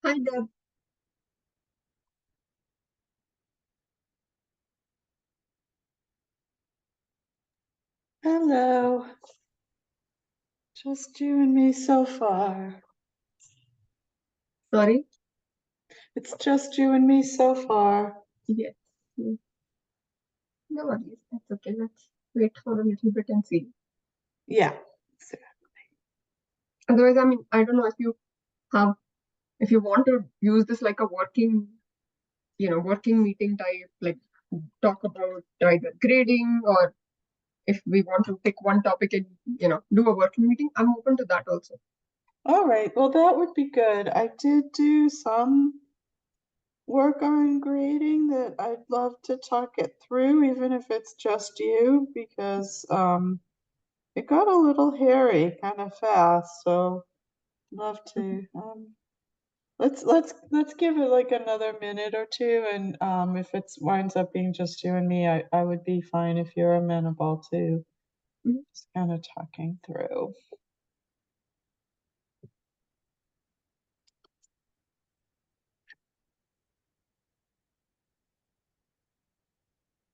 Hi, Deb. Hello. Just you and me so far. Sorry. It's just you and me so far. Yes. Yes. No worries. That's okay. Let's wait for a little bit and see. Yeah. Otherwise, I mean, I don't know have, if you want to use this like a working meeting type, like talk about either grading or if we want to pick one topic and, do a working meeting, I'm open to that also. All right. Well, that would be good. I did do some work on grading that I'd love to talk it through, even if it's just you, because it got a little hairy kind of fast. So love to let's give it like another minute or two, and if it winds up being just you and me, I would be fine if you're amenable to Mhm. just kind of talking through.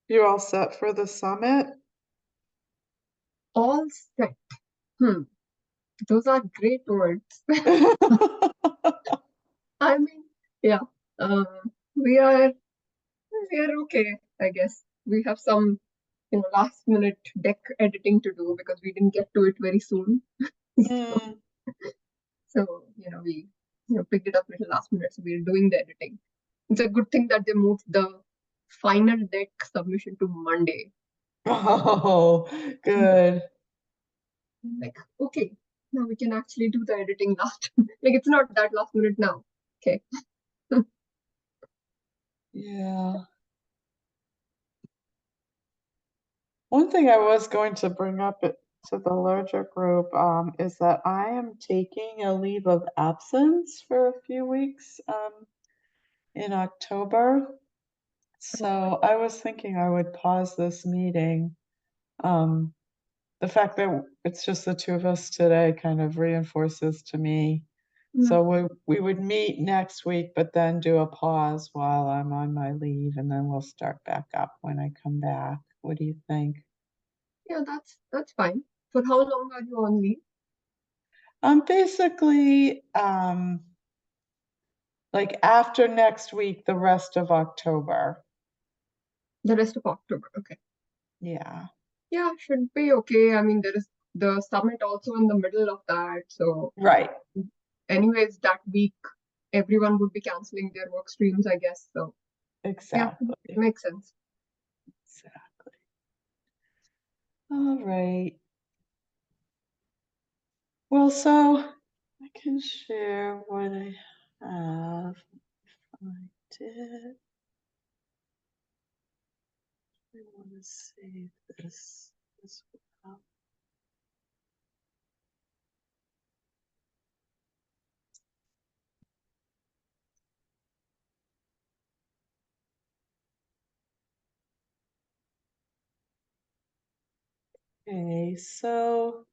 You all set for the summit? All set. Hmm. Those are great words. I mean, yeah. Um, we are we are okay, I guess. We have some last minute deck editing to do because we didn't get to it very soon. So, Mm. we picked it up little last minute, so we're doing the editing. It's a good thing that they moved the final deck submission to Monday. Oh, good. Like, okay, now we can actually do the editing last. Like, it's not that last minute now. Okay. Yeah. One thing I was going to bring up to the larger group is that I am taking a leave of absence for a few weeks in October. So I was thinking I would pause this meeting. Um, the fact that it's just the two of us today kind of reinforces to me. Mm. So we would meet next week, but then do a pause while I'm on my leave, and then we'll start back up when I come back. What do you think? Yeah, that's fine. For how long are you on leave? Basically, like after next week, the rest of October. The rest of October. Okay. Yeah, Yeah, should be okay. I mean, there is the summit also in the middle of that. So, right. anyways, that week, everyone would be canceling their work streams, I guess. So, yeah, it Exactly. makes sense. Exactly. All right. Well, so I can share what I have. I did. I want to save this as well. Okay, so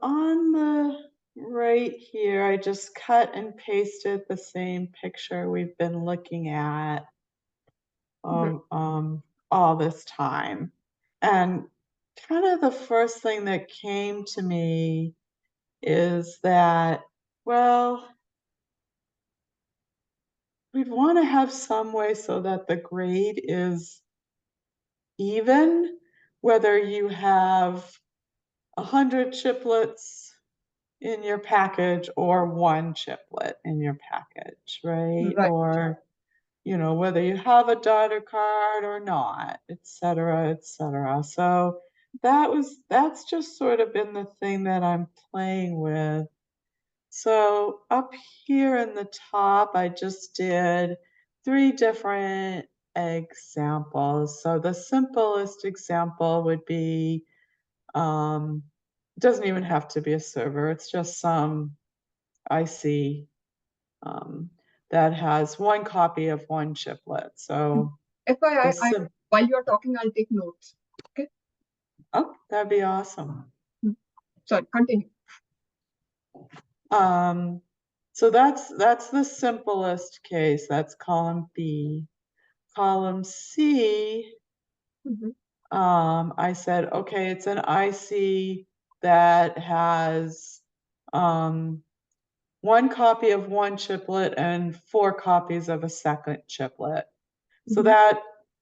on the right here, I just cut and pasted the same picture we've been looking at Mhm. all this time. And kind of the first thing that came to me is that, well, we'd want to have some way so that the grade is even, whether you have 100 chiplets in your package or one chiplet in your package, right? Right. Or, whether you have a daughter card or not, et cetera, et cetera. So that's just sort of been the thing that I'm playing with. So up here in the top, I just did 3 different examples. So the simplest example would be, um, doesn't even have to be a server. It's just some IC. Um, that has one copy of one chiplet. So FYI, while you're talking, I'll take notes. Okay. Oh, that'd be awesome. Sorry, continue. So that's the simplest case. That's column B. Column C, I said, okay, it's an IC that has one copy of one chiplet and 4 copies of a second chiplet. So that,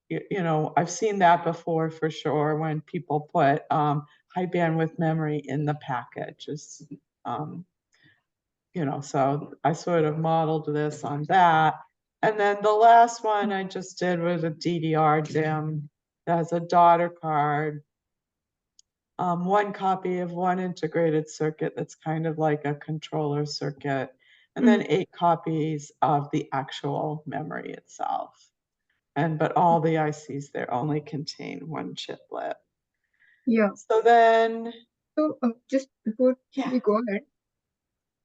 you know, I've seen that before for sure when people put high bandwidth memory in the package. You know, so I sort of modeled this on that. And then the last one I just did was a DDR DIMM that has a daughter card, one copy of one integrated circuit that's kind of like a controller circuit, and then 8 copies of the actual memory itself. But all the ICs there only contain one chiplet. Yeah. So then. So just before we go ahead,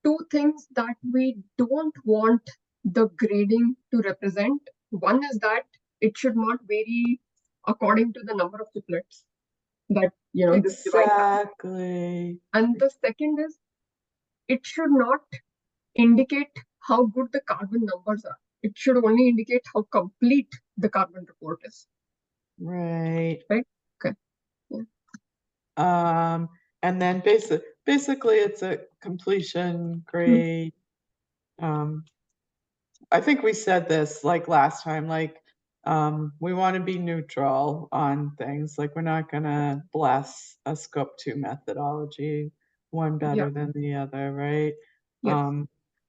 2 things that we don't want the grading to represent. One is that it should not vary according to the number of chiplets that, you know, this device has. Exactly. And the second is it should not indicate how good the carbon numbers are. It should only indicate how complete the carbon report is. Right. Right? Okay. Yeah. And then basically it's a completion grade. I think we said this like last time, like we want to be neutral on things. Like we're not gonna bless a scope 2 methodology, one better than the other, right? Yes.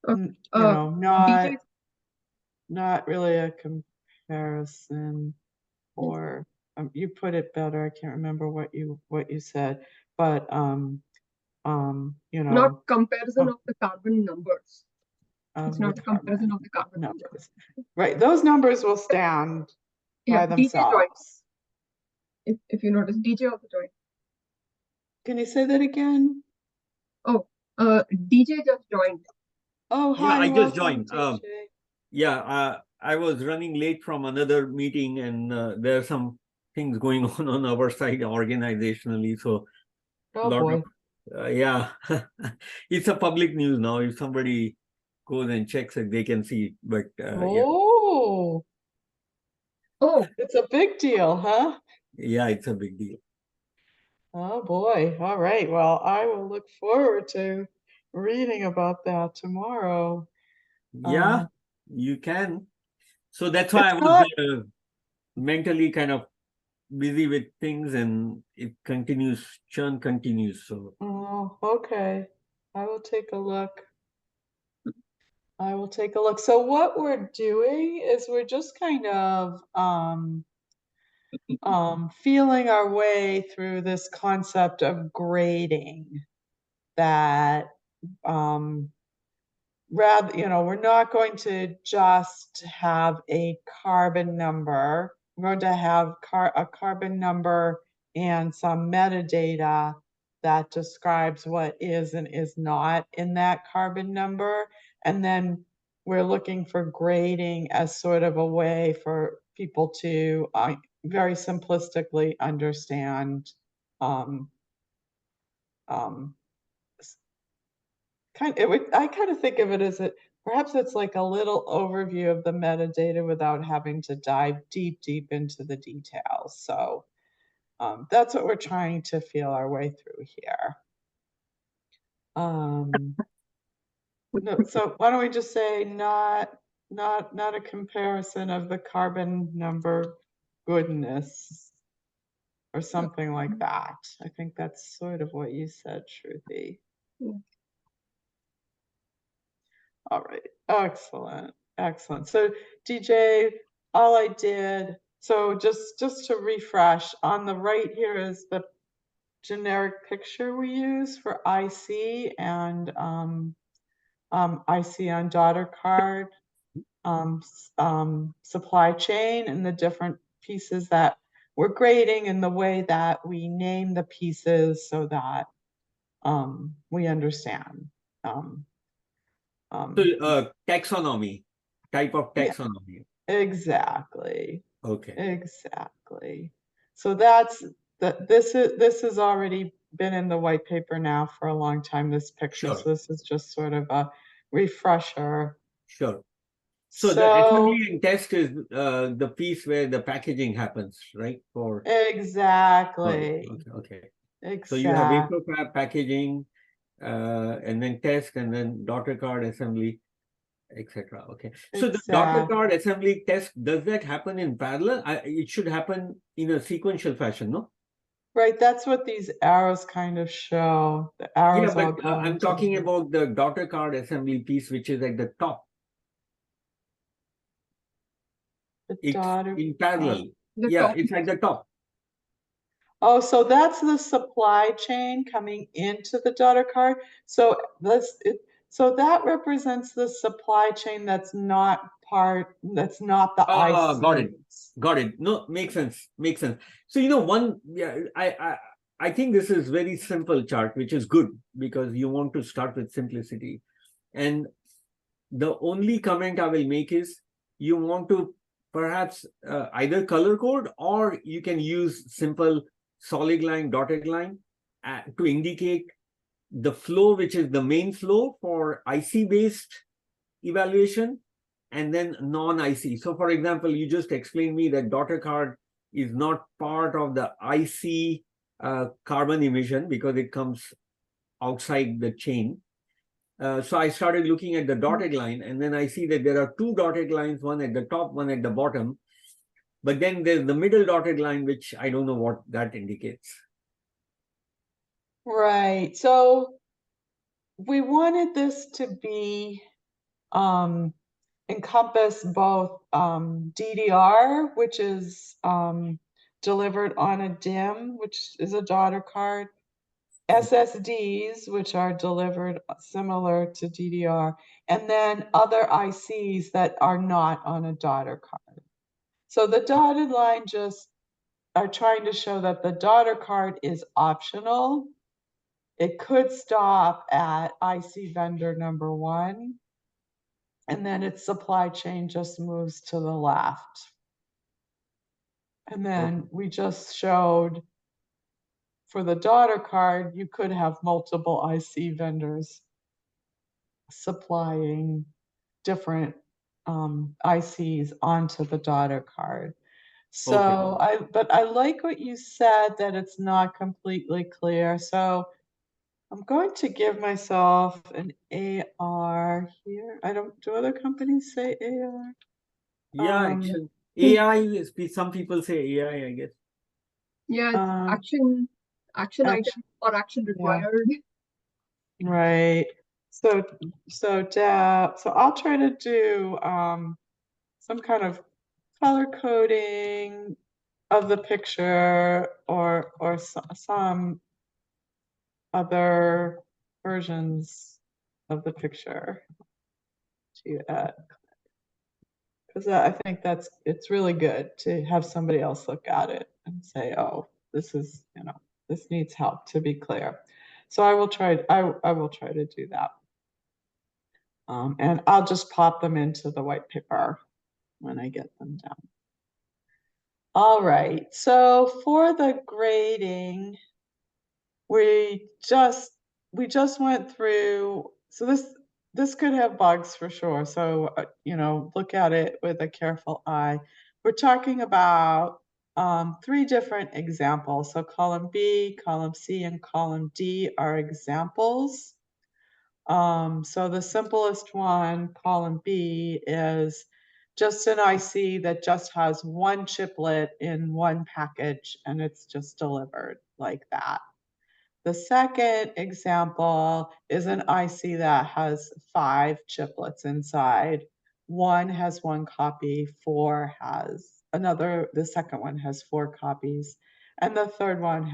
You know, DJ. not really a comparison, or you put it better. I can't remember what you said, but you know, not comparison of the carbon numbers. It's of the not a comparison carbon of the carbon numbers. Right, those numbers will stand by DJ joined. themselves. If you notice, DJ also joined. Can you say that again? Oh, DJ just joined. Oh, Yeah, hi, I just joined. DJ. Yeah, I was running late from another meeting, and there are some things going on our side organizationally. So, Oh boy. Yeah, it's a public news now. If somebody goes and checks it, they can see it. But Oh, it's a big deal, huh? Yeah, it's a big deal. Oh boy. All right. Well, I will look forward to reading about that tomorrow. Yeah, you can. So that's why I was mentally kind of busy with things, and it continues, churn continues. So. Oh, okay. I will take a look. So what we're doing is we're just kind of feeling our way through this concept of grading that rather, you know, we're not going to just have a carbon number. We're going to have a carbon number and some metadata that describes what is and is not in that carbon number. And then we're looking for grading as sort of a way for people to very simplistically understand I kind of think of it as perhaps it's like a little overview of the metadata without having to dive deep into the details. So that's what we're trying to feel our way through here. So why don't we just say not a comparison of the carbon number goodness or something like that. I think that's sort of what you said, Shruti. All right, excellent. So DJ, all I did, so just to refresh, on the right here is the generic picture we use for IC and IC on daughter card, supply chain, and the different pieces that we're grading, and the way that we name the pieces so that we understand. So taxonomy type of taxonomy. Exactly. Okay. Exactly. So this has already been in the white paper now for a long time, this picture. Sure. So this is just sort of a refresher. Sure. So the assembly and test is the piece where the packaging happens, right? For Exactly. okay. So you have Exactly. wafer packaging, and then test, and then daughter card assembly, etc. Okay. So the daughter Exactly. card assembly test, does that happen in parallel? It should happen in a sequential fashion, no? Right, that's what these arrows kind of show. The Yeah, arrows all but go I'm into talking about the daughter card assembly piece, which is at the top. the It's daughter in card. parallel. The Yeah, top. it's at the top. Oh, so that's the supply chain coming into the daughter card. So so that represents the supply chain that's not the Got it. ICs. Got it. No, makes sense. Makes sense. So, yeah, I think this is very simple chart, which is good because you want to start with simplicity. And the only comment I will make is you want to perhaps either color code, or you can use simple solid line, dotted line to indicate the flow, which is the main flow for IC based evaluation, and then non-IC. So for example, you just explained me that daughter card is not part of the IC carbon emission because it comes outside the chain. So I started looking at the dotted line, and then I see that there are two dotted lines, one at the top, one at the bottom. But then there's the middle dotted line, which I don't know what that indicates. Right. So we wanted this to be encompass both DDR, which is delivered on a DIMM, which is a daughter card, SSDs, which are delivered similar to DDR, and then other ICs that are not on a daughter card. So the dotted line just are trying to show that the daughter card is optional. It could stop at IC vendor number 1, and then its supply chain just moves to the left. And then we just showed for the daughter card, you could have multiple IC vendors supplying different ICs onto the daughter card. So but I like what you said, that it's not completely clear. So I'm going to give myself an AR here. Do other companies say AR? Yeah, action. AI is, some people say AI, I guess. Yeah, it's uh, action action, item or action yeah, required. right. So I'll try to do some kind of color coding of the picture, or some other versions of the picture to add, because I think it's really good to have somebody else look at it and say, oh, this needs help, to be clear. So I will try to do that. And I'll just pop them into the white paper when I get them down. All right, so for the grading, we just went through. So this could have bugs for sure. So look at it with a careful eye. We're talking about 3 different examples. So column B, column C, and column D are examples. So the simplest one, column B, is just an IC that just has one chiplet in one package, and it's just delivered like that. The second example is an IC that has 5 chiplets inside. One has 1 copy, the second one has 4 copies, and the third one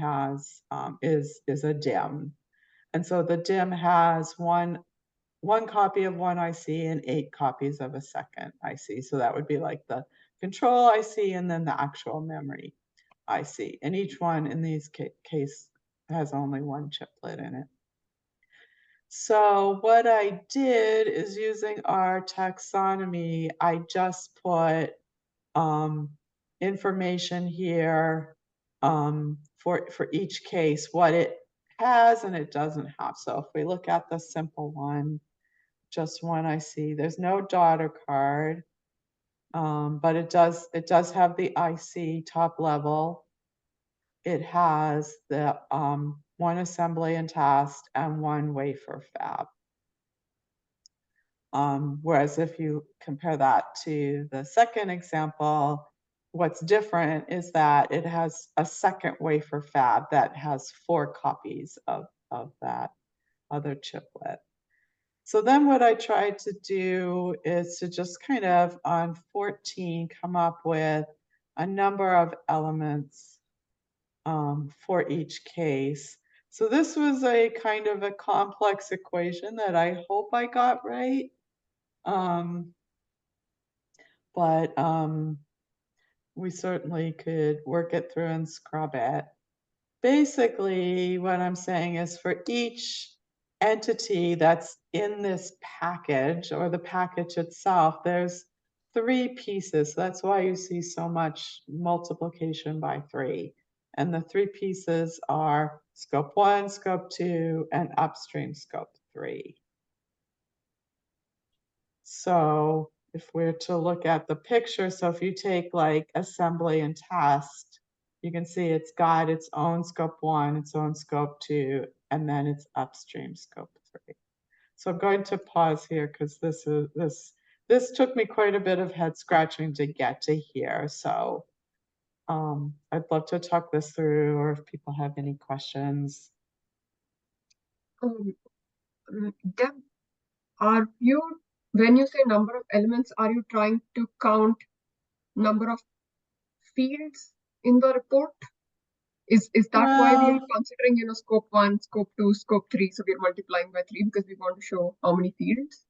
is a DIMM. And so the DIMM has one copy of one IC and 8 copies of a second IC. So that would be like the control IC and then the actual memory IC. And each one in these case has only one chiplet in it. So what I did is using our taxonomy, I just put information here for each case, what it has and it doesn't have. So if we look at the simple one, just one I see, there's no daughter card, but it does have the IC top level. It has the one assembly and test and one wafer fab. Whereas if you compare that to the second example, what's different is that it has a second wafer fab that has 4 copies of that other chiplet. So then what I tried to do is to just kind of on 14 come up with a number of elements for each case. So this was a kind of a complex equation that I hope I got right. But we certainly could work it through and scrub it. Basically, what I'm saying is for each entity that's in this package or the package itself, there's 3 pieces. That's why you see so much multiplication by 3. And the 3 pieces are scope 1, scope 2, and upstream scope 3. So if we're to look at the picture, so if you take like assembly and test, you can see it's got its own scope 1, its own scope 2, and then its upstream scope 3. So I'm going to pause here because this took me quite a bit of head scratching to get to here. So I'd love to talk this through, or if people have any questions. Deb, are you, when you say number of elements, are you trying to count number of fields in the report? Is that why we are Well, considering, scope 1, scope 2, scope 3? So we're multiplying by 3 because we want to show how many fields?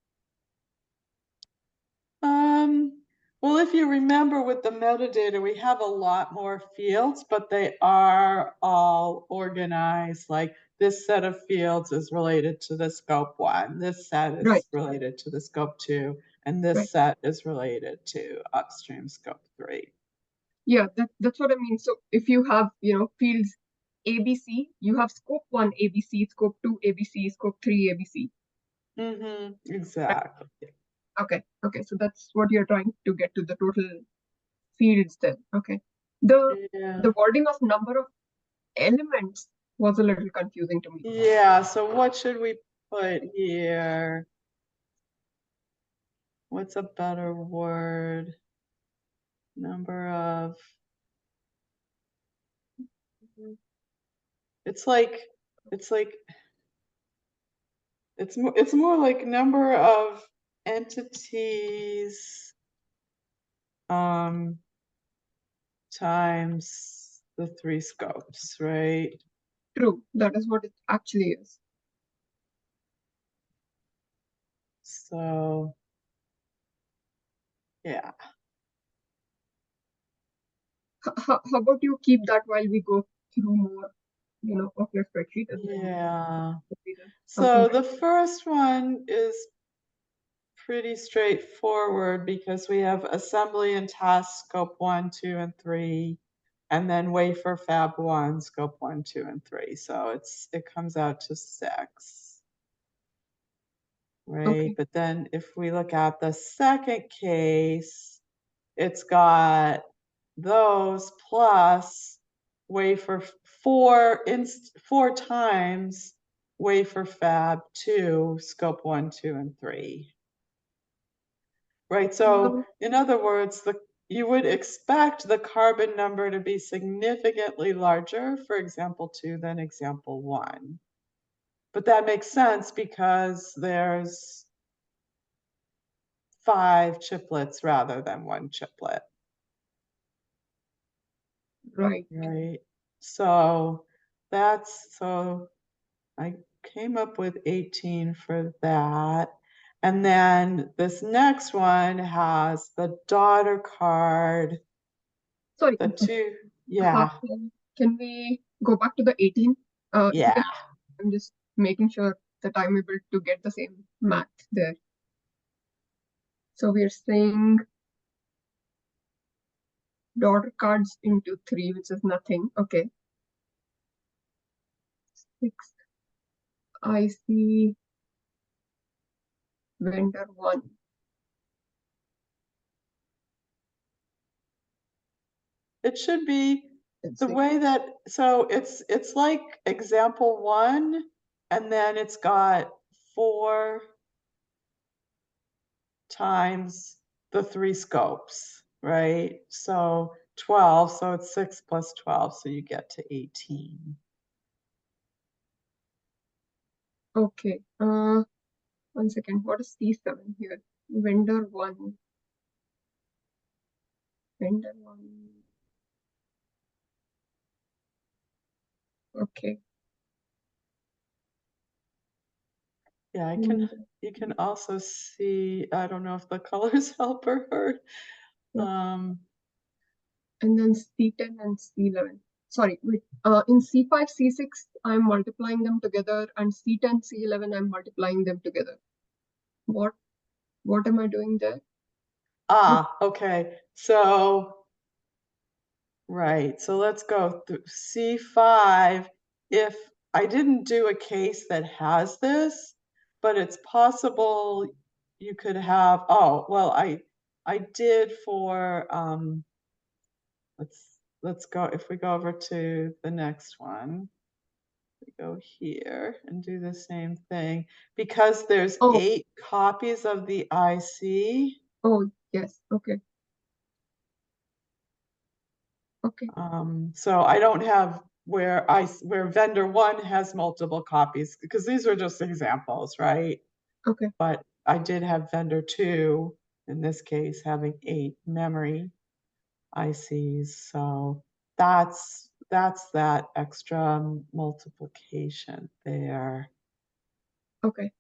Well, if you remember with the metadata, we have a lot more fields, but they are all organized. Like this set of fields is related to the scope 1, this set is Right. related to the scope 2, and this Right. set is related to upstream scope 3. Yeah, that's what I mean. So if you have, fields ABC, you have scope 1 ABC, scope 2 ABC, scope 3 ABC. Exactly. Okay. So that's what you're trying to get to, the total fields then. Okay. The Yeah. wording of number of elements was a little confusing to me. Yeah, so what should we put here? What's a better word? Number of. It's more like number of entities times the 3 scopes, right? True. That is what it actually is. So yeah. How about you keep that while we go through more, of your spreadsheet? And Yeah. then So the first one is pretty straightforward because we have assembly and test scope 1, 2, and 3, and then wafer fab 1, scope 1, 2, and 3. So it comes out to 6. Right? Okay. But then if we look at the second case, it's got those plus wafer 4 times wafer fab 2, scope 1, 2, and 3. Right? So in other words, you would expect the carbon number to be significantly larger for example 2 than example 1. But that makes sense because there's 5 chiplets rather than 1 chiplet. Right. Right. So I came up with 18 for that. And then this next one has the daughter card. Sorry. The 2, yeah. Can we go back to the 18? Yeah. I'm just making sure that I'm able to get the same math there. So we're saying daughter cards into 3, which is nothing. Okay. 6. I see vendor 1. It should be and the 6. way that, so it's like example 1, and then it's got 4 times the 3 scopes, right? So 12, so it's 6 plus 12, so you get to 18. Okay. 1 second. What is C7 here? Vendor 1. Vendor 1. Okay. Yeah, And, you can also see, I don't know if the colors help or hurt. yeah. And then C10 and C11. Sorry, wait. In C5, C6, I'm multiplying them together, and C10, C11, I'm multiplying them together. What am I doing there? Okay. So, right. So let's go through C5. If I didn't do a case that has this, but it's possible you could have, oh, well, I did for, let's go, if we go over to the next one, we go here and do the same thing. Because there's Oh, 8 copies of the IC, oh, yes. Okay. Okay. so I don't have where vendor 1 has multiple copies, because these are just examples, right? Okay. But I did have vendor 2, in this case, having 8 memory ICs. So that's that extra multiplication there. Okay.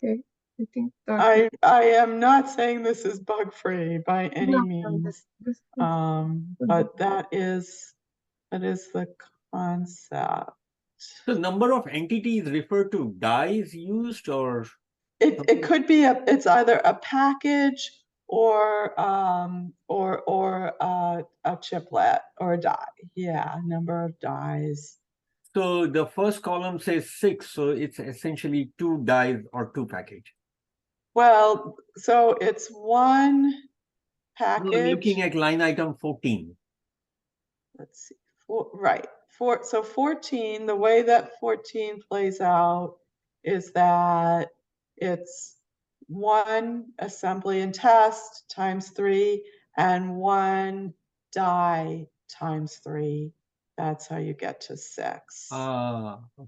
Okay. I think that I am not saying this is bug free by any means, this but that is the concept. The number of entities refer to dies used or It could be it's either a package or a chiplet or a die. Yeah, number of dies. so the first column says 6, so it's essentially 2 dies or 2 package. Well, so it's one No, I'm package. looking at line item 14. Let's see. Right. So 14, the way that 14 plays out is that it's 1 assembly and test times 3 and 1 die times 3. That's how you get to 6. Okay.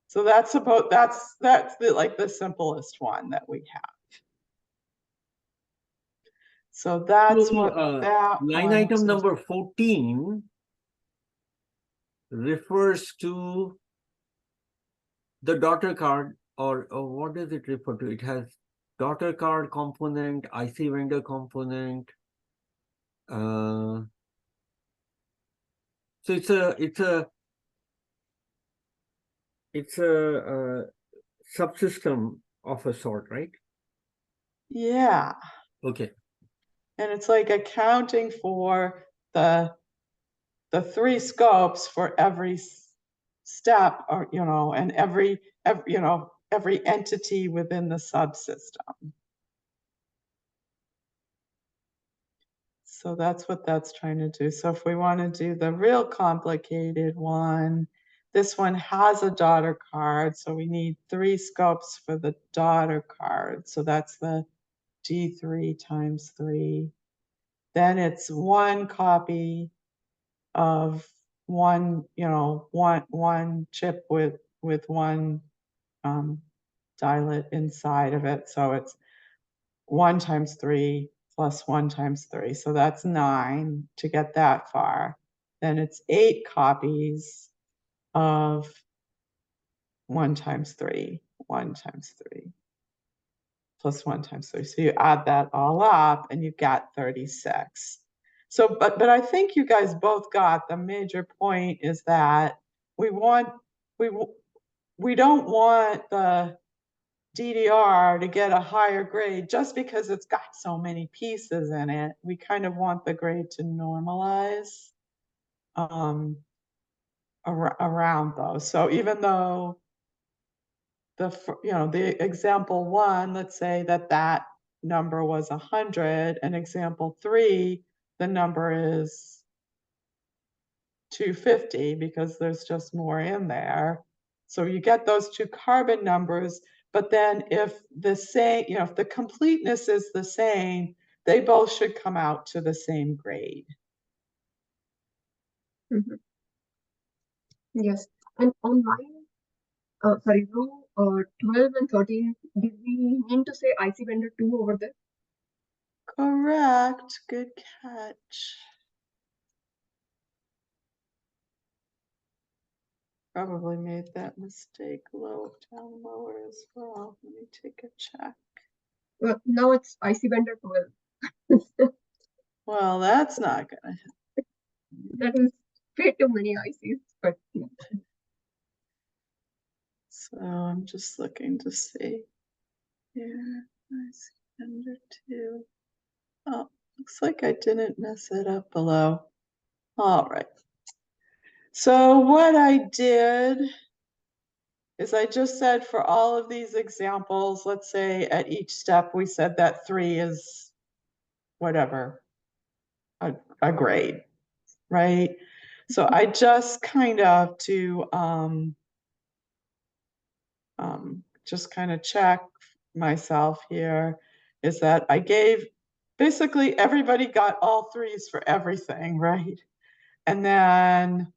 So that's like the simplest one that we have. So that's what that line one item is. number 14 refers to the daughter card, or what does it refer to? It has daughter card component, IC vendor component. So it's a subsystem of a sort, right? Yeah. Okay. And it's like accounting for the 3 scopes for every step, or and every entity within the subsystem. So that's what that's trying to do. So if we want to do the real complicated one, this one has a daughter card, so we need 3 scopes for the daughter card. So that's the D3 times 3. Then it's 1 copy of one chip with 1 dialet inside of it. So it's 1 times 3 plus 1 times 3. So that's 9 to get that far. Then it's 8 copies of 1 times 3, 1 times 3 plus 1 times 3. So you add that all up and you get 36. So, but I think you guys both got the major point is that we don't want the DDR to get a higher grade just because it's got so many pieces in it. We kind of want the grade to normalize around those. So even though the example 1, let's say that number was 100, and example 3, the number is 250 because there's just more in there. So you get those two carbon numbers, but then if if the completeness is the same, they both should come out to the same grade. Mm-hmm. Yes, and on line, sorry, row 12 and 13, did we mean to say IC vendor 2 over there? Correct. Good catch. Probably made that mistake down lower as well. Let me take a check. Well, now it's IC vendor 12. Well, that's not gonna happen. That is way too many ICs, but yeah. So I'm just looking to see. Here, IC vendor 2. Oh, looks like I didn't mess it up below. All right. So what I did is I just said for all of these examples, let's say at each step, we said that 3 is whatever, a grade, right? So I just kind of just kind of check myself here is that I gave, basically everybody got all 3s for everything, right? And then,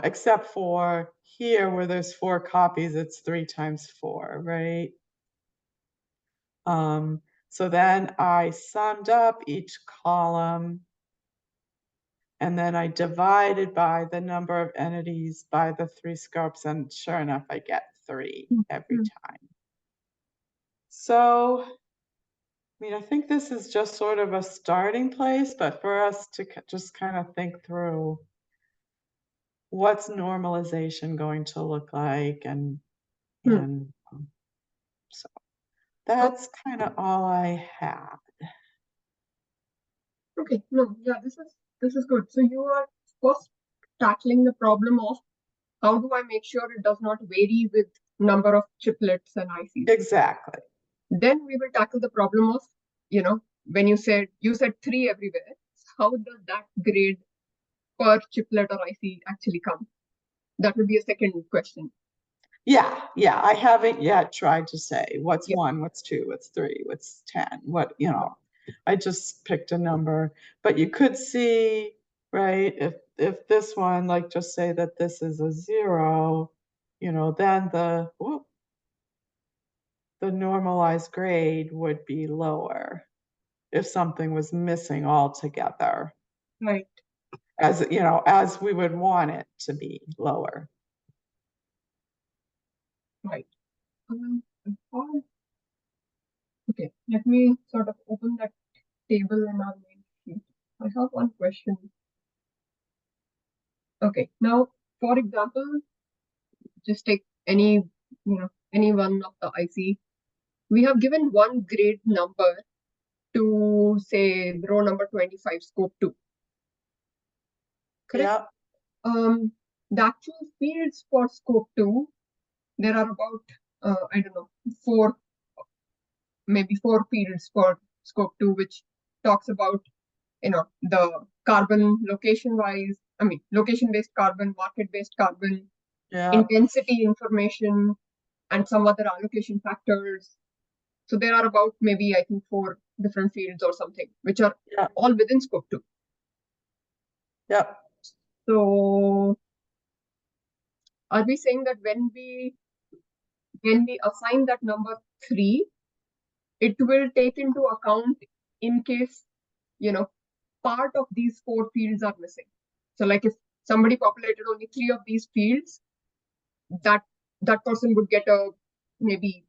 except for here where there's 4 copies, it's 3 times 4, right? So then I summed up each column, and then I divided by the number of entities by the 3 scopes, and sure enough, I get 3 every time. So, I mean, I think this is just sort of a starting place, but for us to just kind of think through what's normalization going to look like, and so that's kind of all I have. Okay, no, yeah, this is good. So you are first tackling the problem of how do I make sure it does not vary with number of chiplets and ICs. Exactly. Then we will tackle the problem of, when you said 3 everywhere, how does that grade per chiplet or IC actually come? That would be a second question. Yeah, I haven't yet tried to say what's 1, what's 2, what's 3, what's 10, what, I just picked a number, but you could see, right, if this one, like just say that this is a 0, then the normalized grade would be lower if something was missing altogether. Right. As as we would want it to be lower. Right. Okay, let me sort of open that table in our main sheet. I have one question. Okay, now, for example, just take any one of the IC. We have given one grade number to say row number 25, scope 2. Correct? Yeah. The actual fields for scope 2, there are about, I don't know, 4 fields for scope 2, which talks about, the carbon location-wise, location-based carbon, market-based carbon, intensity information, and some other allocation factors. So there are about maybe, I think, 4 different fields or something, which are all within scope 2. Yep. So are we saying that when we assign that number 3, it will take into account in case, part of these 4 fields are missing? So like if somebody populated only 3 of these fields, that person would get a maybe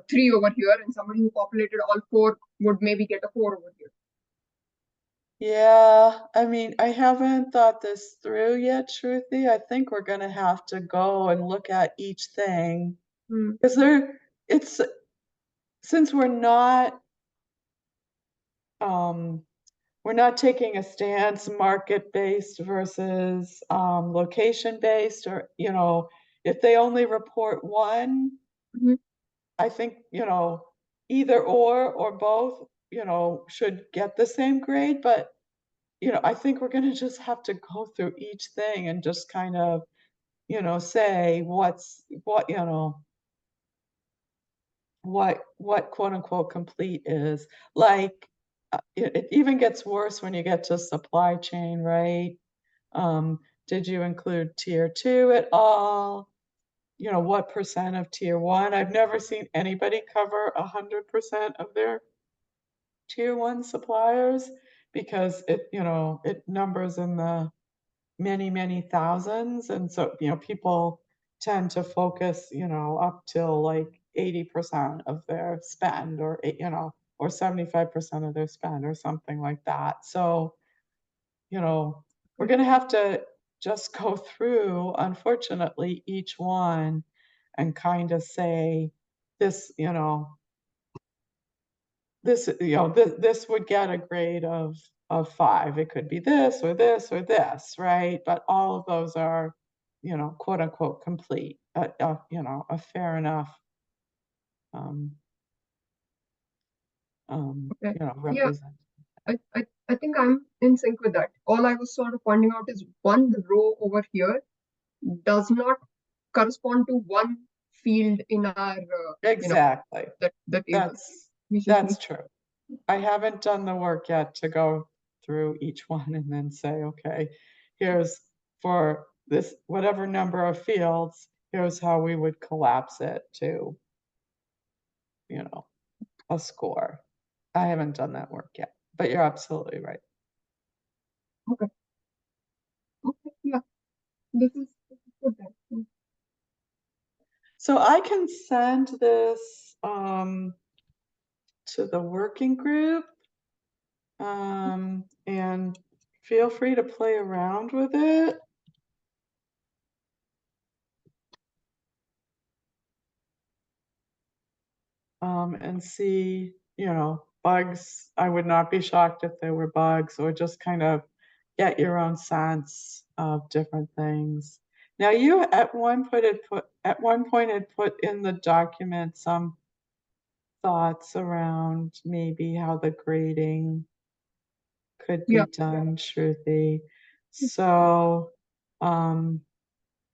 3 over here, and somebody who populated all 4 would maybe get a 4 over here. Yeah, I mean, I haven't thought this through yet, Shruti. I think we're gonna have to go and look at each thing. Hmm. Because it's, since um, we're not taking a stance market-based versus location-based, or, if they only report one, Mhm. I think, either or both, should get the same grade, but I think we're going to just have to go through each thing and just kind of, say what quote unquote complete is. Like, it even gets worse when you get to supply chain, right? Did you include tier 2 at all? What percent of tier 1? I've never seen anybody cover 100% of their tier 1 suppliers, because it numbers in the many, many thousands. And so, people tend to focus, up till like 80% of their spend, or 75% of their spend, or something like that. So, we're going to have to just go through, unfortunately, each one and kind of say this, this would get a grade of 5. It could be this or this or this, right? But all of those are, quote unquote complete, a fair enough, um, Okay. Yeah, represent. I think I'm in sync with that. All I was sort of pointing out is one row over here does not correspond to one field in our, Exactly. the table. That's We just that's need, true. I haven't done the work yet to go through each one and then say, okay, here's, for this whatever number of fields, here's how we would collapse it to, a score. I haven't done that work yet, but you're absolutely right. okay. Okay, yeah. This is good then. So I can send this to the working group, and feel free to play around with it. And see, bugs. I would not be shocked if there were bugs, or just kind of get your own sense of different things. Now, you at one point had put in the document some thoughts around maybe how the grading could be Yeah. done, Shruti. So, um,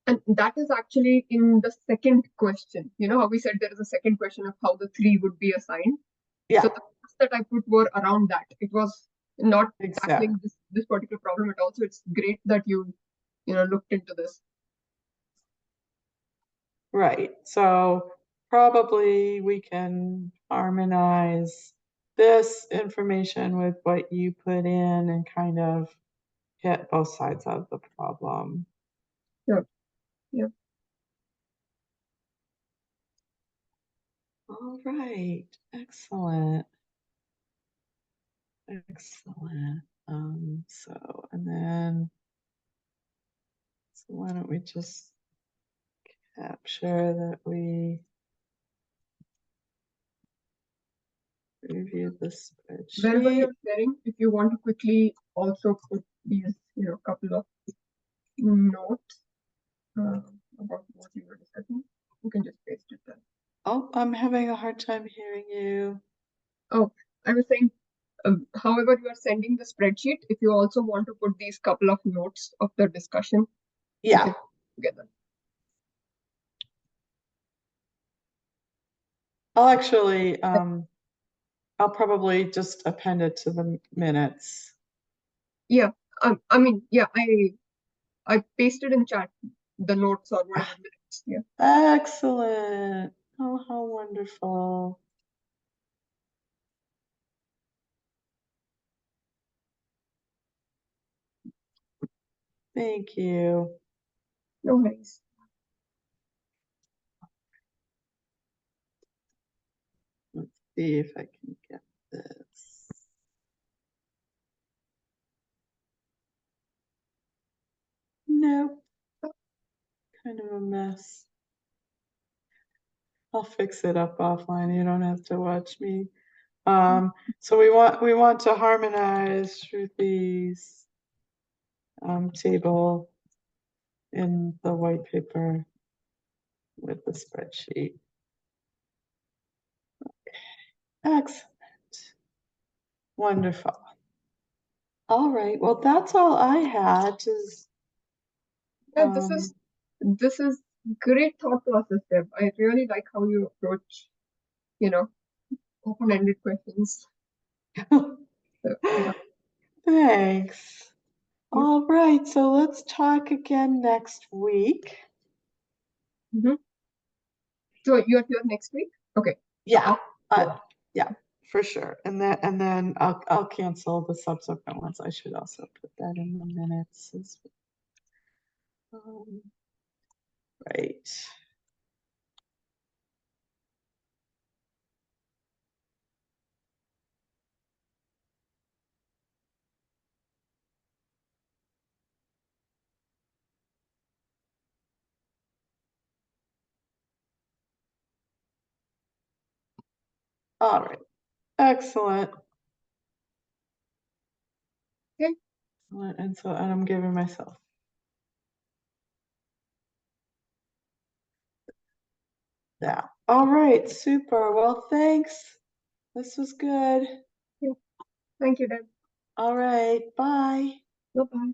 And that is actually in the second question. You know how we said there is a second question of how the three would be assigned? So yeah, the thoughts that I put were around that. It was not exactly. tackling this particular problem at all. So it's great that you looked into this. Right. So probably we can harmonize this information with what you put in and kind of hit both sides of the problem. Yeah. Yeah. All right. Excellent. Excellent. And then, so why don't we just capture that we reviewed the Wherever spreadsheet. you're sharing, if you want to quickly also put these, couple of notes about what you were discussing, you can just paste it there. Oh, I'm having a hard time hearing you. Oh, I was saying, however you are sending the spreadsheet, if you also want to put these couple of notes of the discussion, you Yeah, can together. I'll actually, I'll probably just append it to the minutes. Yeah, I mean, yeah, I pasted in chat the notes or whatever minutes. Yeah. Excellent. Oh, how wonderful. Thank you. No worries. Let's see if I can get this. I'll fix it up offline. You don't have to watch me. So we want to harmonize Shruti's table in the white paper with the spreadsheet. Excellent. Wonderful. All right. Well, that's all I had. Yeah, this is great thought process, Deb. I really like how you approach, open-ended questions. So, yeah. Thanks. Yep. All right. So let's talk again next week. So you're here next week? Okay. Yeah. Yeah, for sure. And then I'll cancel the subsequent ones. I should also put that in the minutes as well. Right. All right. Excellent. Okay. And I'm giving myself. Yeah. All right. Super. Well, thanks. This was good. Yeah. Thank you, Deb. All right. Bye. Bye-bye.